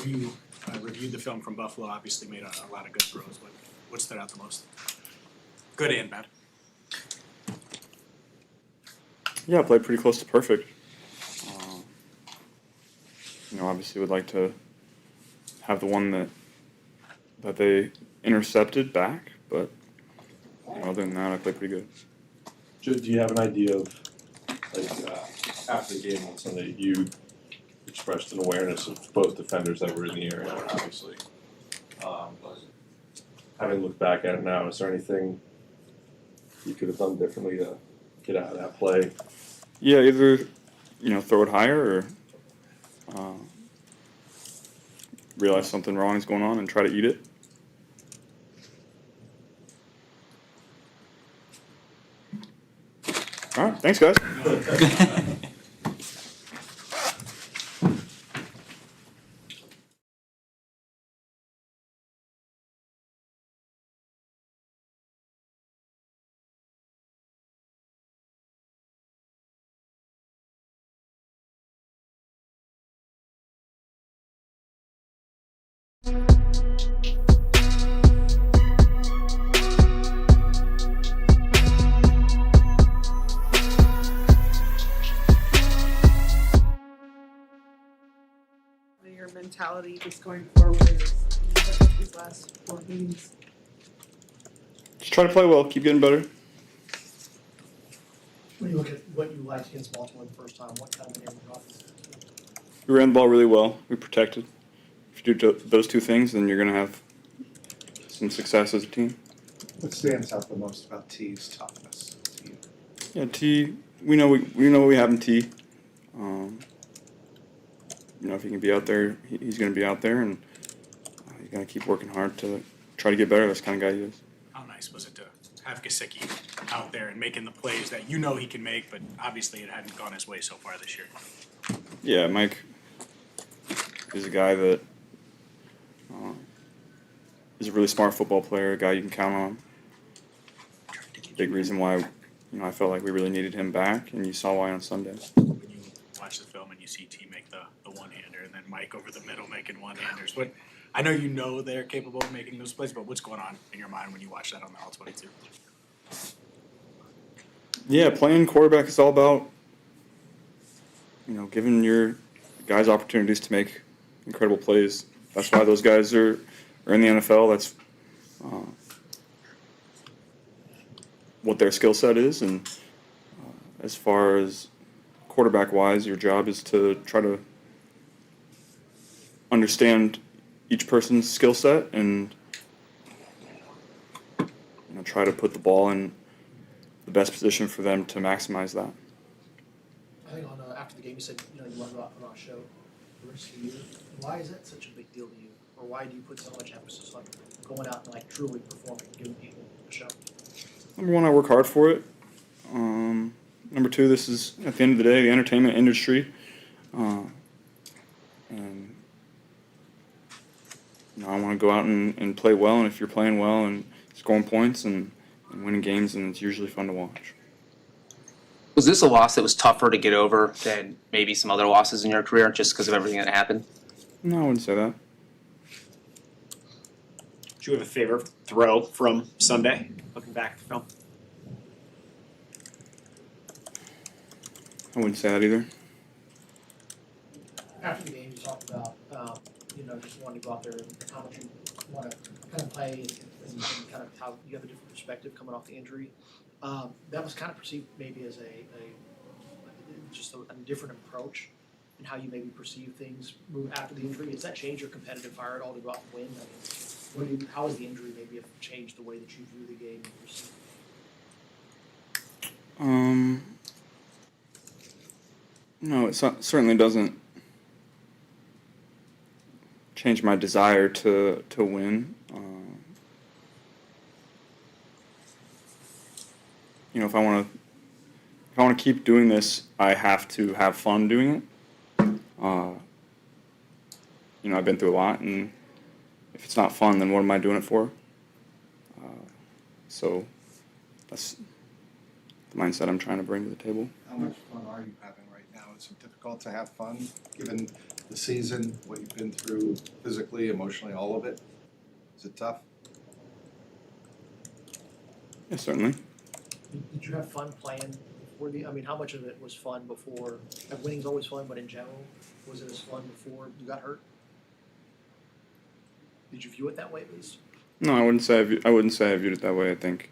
When you reviewed the film from Buffalo, obviously made a lot of good throws, but what stood out the most? Good and bad. Yeah, I played pretty close to perfect. Obviously would like to have the one that they intercepted back, but other than that, I played pretty good. Do you have an idea of, after the game on Sunday, you expressed an awareness of both defenders that were in the area, obviously. Having looked back at it now, is there anything you could have done differently to get out of that play? Yeah, either throw it higher or realize something wrong is going on and try to eat it. All right, thanks, guys. Your mentality just going forward these last 4 games? Just try to play well, keep getting better. When you look at what you liked against Baltimore the first time, what kind of an offense? We ran the ball really well. We protected. If you do those two things, then you're going to have some success as a team. What stands out the most about T's toughness to you? Yeah, T. We know what we have in T. If he can be out there, he's going to be out there, and he's going to keep working hard to try to get better. That's the kind of guy he is. How nice was it to have Gesicki out there and making the plays that you know he can make, but obviously it hadn't gone his way so far this year? Yeah, Mike is a guy that is a really smart football player, a guy you can count on. Big reason why I felt like we really needed him back, and you saw why on Sunday. When you watch the film and you see T make the one-hander and then Mike over the middle making one-handers, I know they're capable of making those plays, but what's going on in your mind when you watch that on the All-22? Yeah, playing quarterback is all about giving your guys opportunities to make incredible plays. That's why those guys are in the NFL. That's what their skill set is, and as far as quarterback-wise, your job is to try to understand each person's skill set and try to put the ball in the best position for them to maximize that. I think after the game you said you want to go out and put on a show the rest of the year. Why is that such a big deal to you, or why do you put so much emphasis on going out and truly performing, giving people a show? Number one, I work hard for it. Number two, this is, at the end of the day, the entertainment industry. And I want to go out and play well, and if you're playing well and scoring points and winning games, then it's usually fun to watch. Was this a loss that was tougher to get over than maybe some other losses in your career just because of everything that happened? No, I wouldn't say that. Do you have a favorite throw from Sunday, looking back at the film? I wouldn't say that either. After the game, you talked about just wanting to go out there and how much you want to kind of play and kind of how you have a different perspective coming off the injury. That was kind of perceived maybe as a different approach in how you maybe perceive things after the injury. Does that change your competitive fire at all to go out and win? How has the injury maybe have changed the way that you view the game and perceive? No, it certainly doesn't change my desire to win. If I want to keep doing this, I have to have fun doing it. I've been through a lot, and if it's not fun, then what am I doing it for? So that's the mindset I'm trying to bring to the table. How much fun are you having right now? Is it difficult to have fun given the season, what you've been through physically, emotionally, all of it? Is it tough? Yeah, certainly. Did you have fun playing before I mean, how much of it was fun before? Winning's always fun, but in general, was it as fun before you got hurt? Did you view it that way at least? No, I wouldn't say I wouldn't say I viewed it that way. I think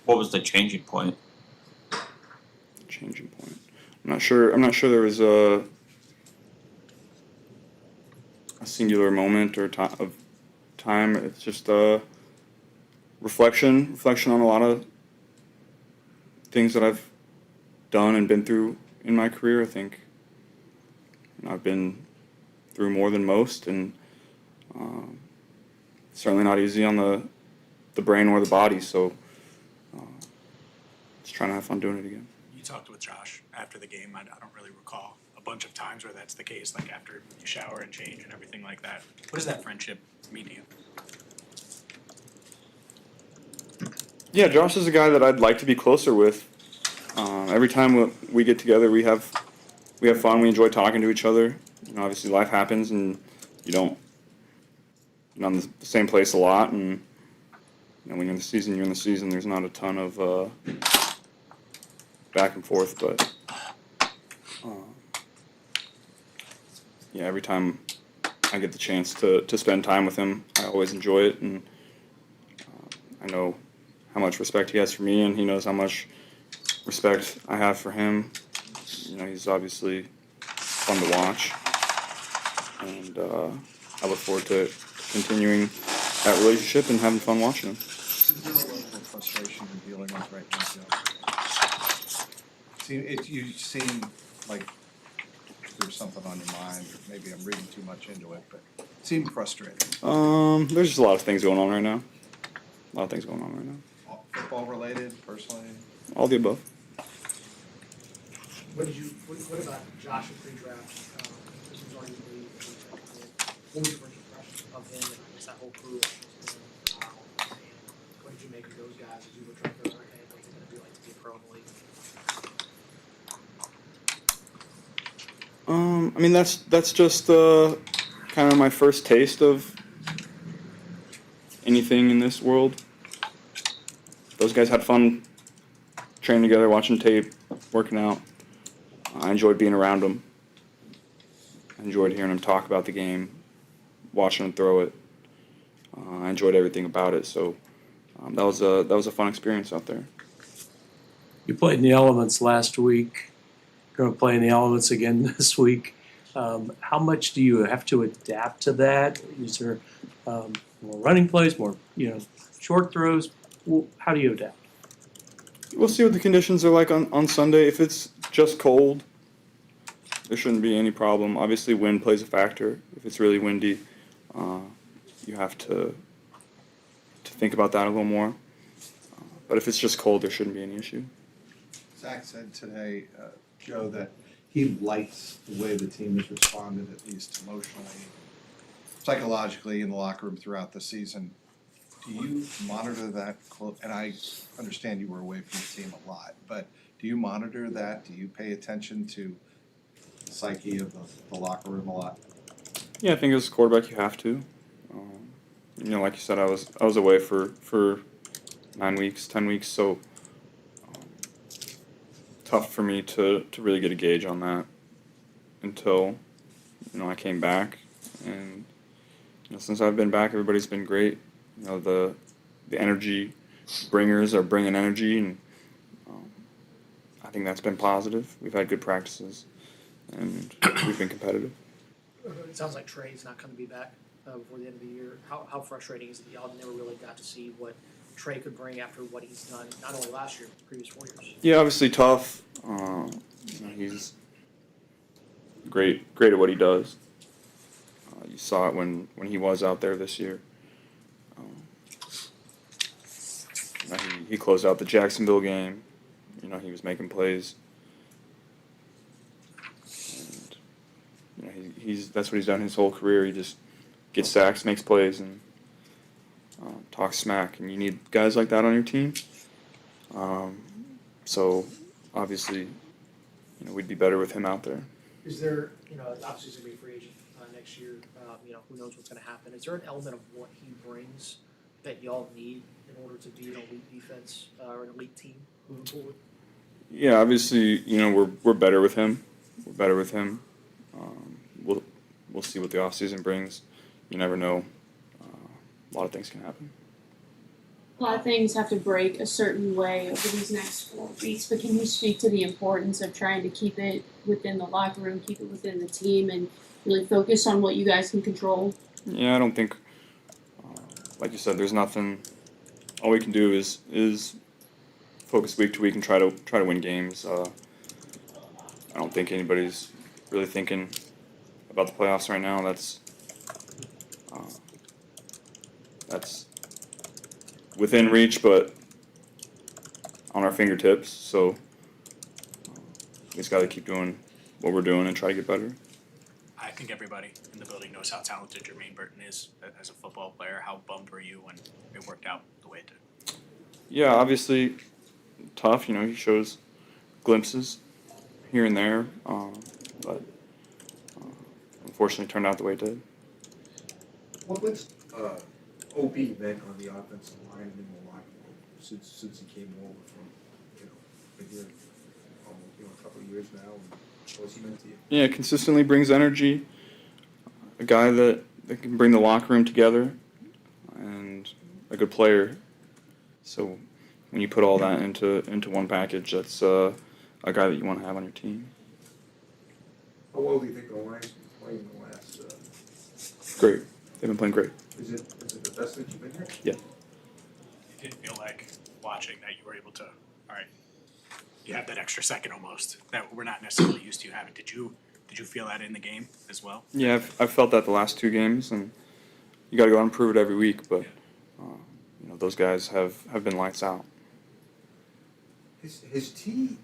What was the changing point? changing point. I'm not sure. I'm not sure there was a singular moment or of time. It's just a reflection on a lot of things that I've done and been through in my career. I think I've been through more than most, and certainly not easy on the brain or the body. So just trying to have fun doing it again. You talked with Josh after the game. I don't really recall a bunch of times where that's the case, like after you shower and change and everything like that. What does that friendship mean to you? Yeah, Josh is a guy that I'd like to be closer with. Every time we get together, we have fun. We enjoy talking to each other. You know, obviously, life happens, and you don't you're not in the same place a lot. And you know, when you're in the season, you're in the season. There's not a ton of back and forth, but yeah, every time I get the chance to spend time with him, I always enjoy it, and I know how much respect he has for me, and he knows how much respect I have for him. You know, he's obviously fun to watch, and I look forward to continuing that relationship and having fun watching him. Is there a level of frustration you're dealing with right now, Joe? You seem like there's something on your mind, or maybe I'm reading too much into it, but it seemed frustrating. There's just a lot of things going on right now. Football related, personally? All the above. What about Josh in pre-draft? This was arguably what was your first impression of him and I guess that whole crew? What did you make of those guys as you were trying to go, okay, what's it going to be like to be a pro in the league? I mean, that's just kind of my first taste of anything in this world. Those guys had fun training together, watching tape, working out. I enjoyed being around them. I enjoyed hearing them talk about the game, watching them throw it. I enjoyed everything about it. So that was a fun experience out there. You played in the elements last week. Going to play in the elements again this week. How much do you have to adapt to that? Is there more running plays, more short throws? How do you adapt? We'll see what the conditions are like on Sunday. If it's just cold, there shouldn't be any problem. Obviously, wind plays a factor. If it's really windy, you have to think about that a little more. But if it's just cold, there shouldn't be any issue. Zach said today, Joe, that he likes the way the team has responded, at least emotionally, psychologically, in the locker room throughout the season. Do you monitor that and I understand you were away from the team a lot, but do you monitor that? Do you pay attention to the psyche of the locker room a lot? Yeah, I think as a quarterback you have to. Like you said, I was away for 9 weeks, 10 weeks, so tough for me to really get a gauge on that until I came back, and since I've been back, everybody's been great. The energy bringers are bringing energy, and I think that's been positive. We've had good practices, and we've been competitive. It sounds like Trey's not going to be back before the end of the year. How frustrating is it that y'all never really got to see what Trey could bring after what he's done, not only last year, but the previous 4 years? Yeah, obviously tough. He's great at what he does. You saw it when he was out there this year. He closed out the Jacksonville game. He was making plays. And that's what he's done his whole career. He just gets sacks, makes plays, and talks smack. And you need guys like that on your team. So obviously we'd be better with him out there. Is there, obviously he's gonna be a free agent next year, who knows what's gonna happen. Is there an element of what he brings that y'all need in order to be an elite defense or an elite team moving forward? Yeah, obviously, we're better with him. We're better with him. We'll see what the offseason brings. You never know. A lot of things can happen. A lot of things have to break a certain way over these next 4 weeks, but can you speak to the importance of trying to keep it within the locker room, keep it within the team, and really focus on what you guys can control? Yeah, I don't think, like you said, there's nothing. All we can do is focus week to week and try to win games. I don't think anybody's really thinking about the playoffs right now. That's within reach, but on our fingertips. So we just got to keep doing what we're doing and try to get better. I think everybody in the building knows how talented Jermaine Burton is as a football player. How bummed were you when it worked out the way it did? Yeah, obviously tough. He shows glimpses here and there, but unfortunately turned out the way it did. What's OB meant on the offensive line and in the locker room since he came over from a year, almost a couple of years now? And what's he meant to you? Yeah, consistently brings energy. A guy that can bring the locker room together, and a good player. So when you put all that into one package, that's a guy that you want to have on your team. How well do you think the line's been playing the last? Great. They've been playing great. Is it the best that you've been here? Yeah. It did feel like watching that you were able to, all right, you have that extra second almost that we're not necessarily used to having. Did you feel that in the game as well? Yeah, I've felt that the last 2 games, and you got to go out and prove it every week. But those guys have been lights out. His T,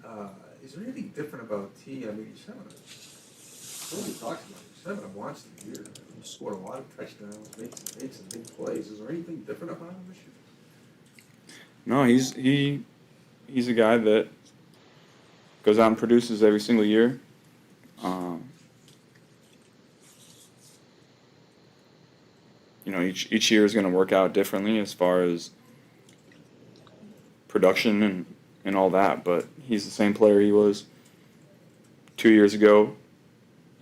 is there anything different about T? I mean, he's having nobody talks about it. He's having a monster year. He scored a lot of touchdowns, made some big plays. Is there anything different about him this year? No, he's a guy that goes out and produces every single year. Each year is going to work out differently as far as production and all that, but he's the same player he was 2 years ago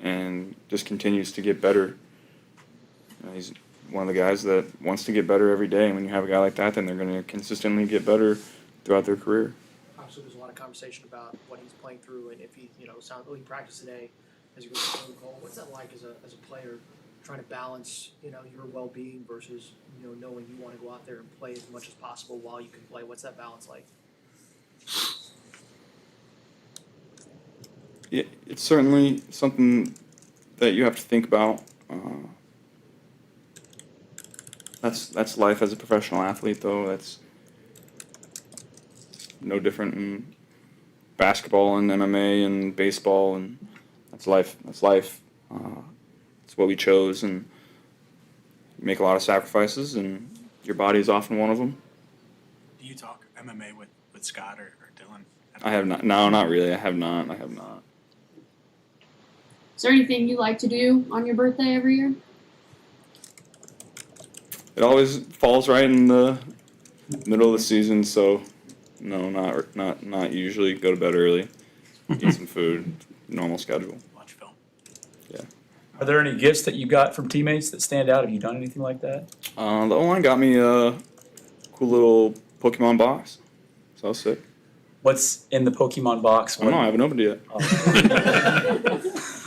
and just continues to get better. He's one of the guys that wants to get better every day, and when you have a guy like that, then they're going to consistently get better throughout their career. Obviously, there's a lot of conversation about what he's playing through, and if he, he practiced today as he goes to the goal. What's that like as a player, trying to balance, your well-being versus, knowing you want to go out there and play as much as possible while you can play? What's that balance like? Yeah, it's certainly something that you have to think about. That's life as a professional athlete, though. That's no different in basketball and MMA and baseball, and that's life. That's life. It's what we chose, and you make a lot of sacrifices, and your body is often one of them. Do you talk MMA with Scott or Dylan? I have not. No, not really. I have not. Is there anything you like to do on your birthday every year? It always falls right in the middle of the season, so no, not usually. Go to bed early, eat some food, normal schedule. Watch film. Yeah. Are there any gifts that you got from teammates that stand out? Have you done anything like that? The O-line got me a cool little Pokemon box, so that was sick. What's in the Pokemon box? I don't know, I haven't opened it yet.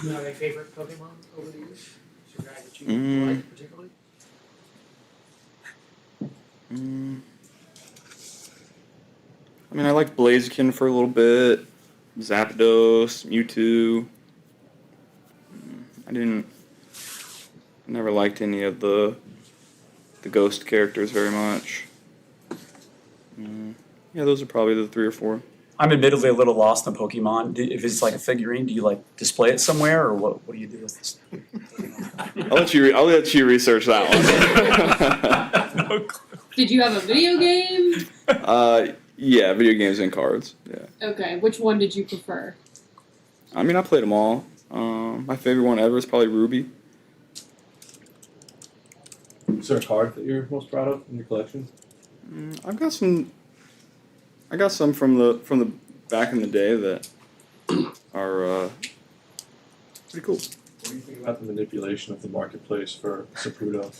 You have a favorite Pokemon over the years? Is there a guy that you like particularly? I liked Blaziken for a little bit, Zapdos, Mewtwo. I never liked any of the ghost characters very much. Yeah, those are probably the 3 or 4. I'm admittedly a little lost on Pokemon. If it's like a figurine, do you display it somewhere, or what do you do with this? I'll let you research that one. No clue. Did you have a video game? Yeah, video games and cards. Yeah. Okay, which one did you prefer? I mean, I played them all. My favorite one ever is probably Ruby. Is there a card that you're most proud of in your collection? I've got some. I got some from the back in the day that are pretty cool. What do you think about the manipulation of the marketplace for Saputo?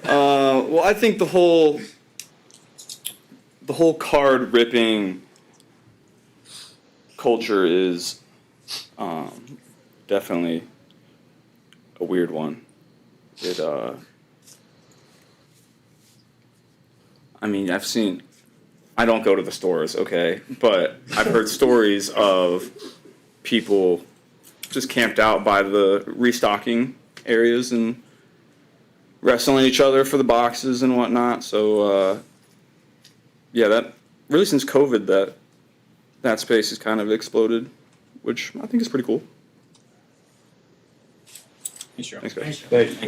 Well, I think the whole card ripping culture is definitely a weird one. It I mean, I don't go to the stores, okay, but I've heard stories of people just camped out by the restocking areas and wrestling each other for the boxes and whatnot. So, yeah, that really since COVID, that space has kind of exploded, which I think is pretty cool. Thanks, Joe. Thanks, guys. Thank you.